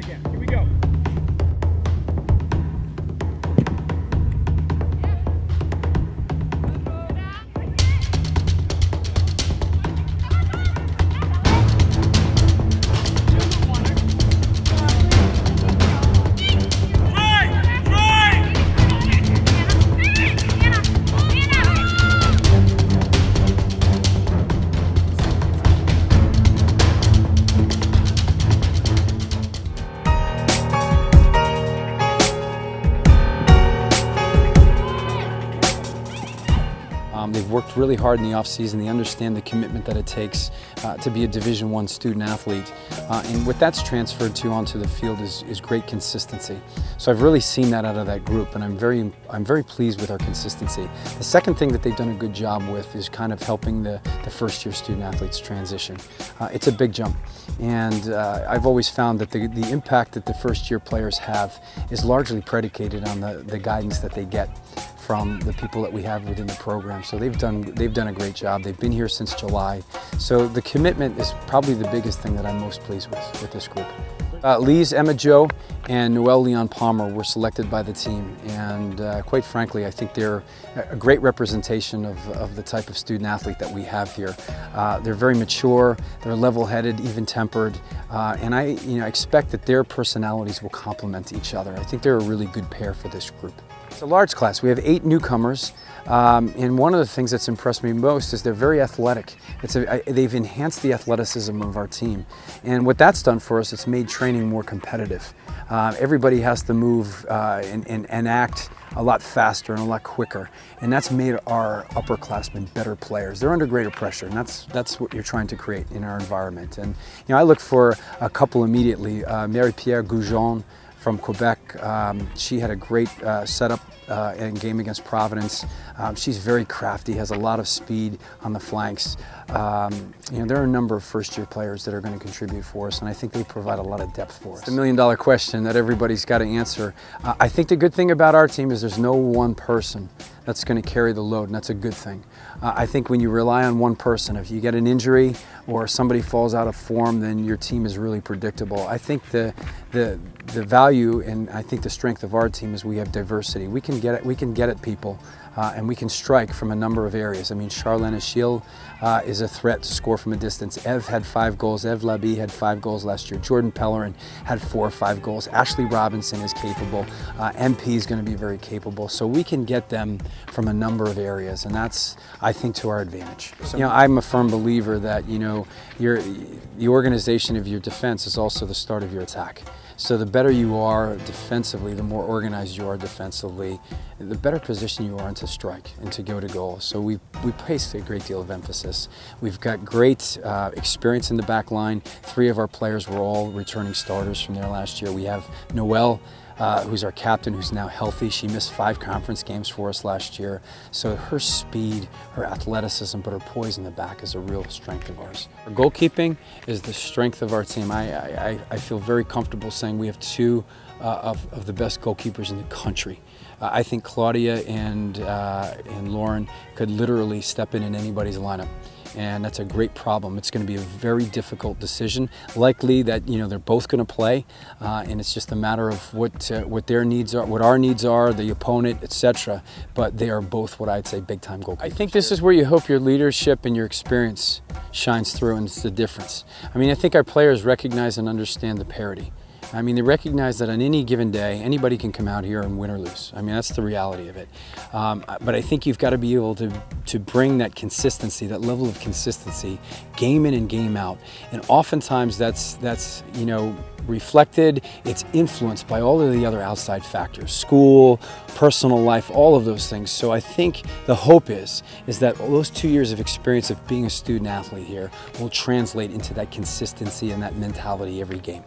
again. Here we go. They've worked really hard in the off-season. They understand the commitment that it takes to be a Division I student athlete. And what that's transferred to onto the field is great consistency. So I've really seen that out of that group, and I'm very pleased with our consistency. The second thing that they've done a good job with is kind of helping the first-year student athletes transition. It's a big jump, and I've always found that the impact that the first-year players have is largely predicated on the guidance that they get from the people that we have within the program. So they've done a great job. They've been here since July. So the commitment is probably the biggest thing that I'm most pleased with this group. Lise, Emma Jo, and Noelle Leon Palmer were selected by the team, and quite frankly, I think they're a great representation of the type of student athlete that we have here. They're very mature, they're level-headed, even-tempered, and I expect that their personalities will complement each other. I think they're a really good pair for this group. It's a large class. We have 8 newcomers, and one of the things that's impressed me most is they're very athletic. They've enhanced the athleticism of our team, and what that's done for us, it's made training more competitive. Everybody has to move and act a lot faster and a lot quicker, and that's made our upperclassmen better players. They're under greater pressure, and that's what you're trying to create in our environment. And I look for a couple immediately. Marie-Pierre Goujon from Quebec. She had a great setup and game against Providence. She's very crafty, has a lot of speed on the flanks. There are a number of first-year players that are going to contribute for us, and I think they provide a lot of depth for us. It's the million-dollar question that everybody's got to answer. I think the good thing about our team is there's no one person that's going to carry the load, and that's a good thing. I think when you rely on one person, if you get an injury or somebody falls out of form, then your team is really predictable. I think the value and I think the strength of our team is we have diversity. We can get at people, and we can strike from a number of areas. I mean, Charlene Achille is a threat to score from a distance. Ev had 5 goals. Ev Labie had 5 goals last year. Jordan Pellerin had 4 or 5 goals. Ashley Robinson is capable. MP is going to be very capable. So we can get them from a number of areas, and that's, I think, to our advantage. So, I'm a firm believer that, the organization of your defense is also the start of your attack. So the better you are defensively, the more organized you are defensively, the better position you are to strike and to go to goal. So we place a great deal of emphasis. We've got great experience in the back line. 3 of our players were all returning starters from there last year. We have Noelle, who's our captain, who's now healthy. She missed 5 conference games for us last year. So her speed, her athleticism, but her poise in the back is a real strength of ours. Our goalkeeping is the strength of our team. I feel very comfortable saying we have 2 of the best goalkeepers in the country. I think Claudia and Lauren could literally step in anybody's lineup. And that's a great problem. It's going to be a very difficult decision. Likely that they're both going to play, and it's just a matter of what their needs are, what our needs are, the opponent, etc. But they are both what I'd say big-time goalkeepers. I think this is where you hope your leadership and your experience shines through, and it's the difference. I mean, I think our players recognize and understand the parity. I mean, they recognize that on any given day, anybody can come out here and win or lose. I mean, that's the reality of it. But I think you've got to be able to bring that consistency, that level of consistency, game in and game out. And oftentimes that's reflected, it's influenced by all of the other outside factors, school, personal life, all of those things. So I think the hope is that those 2 years of experience of being a student athlete here will translate into that consistency and that mentality every game.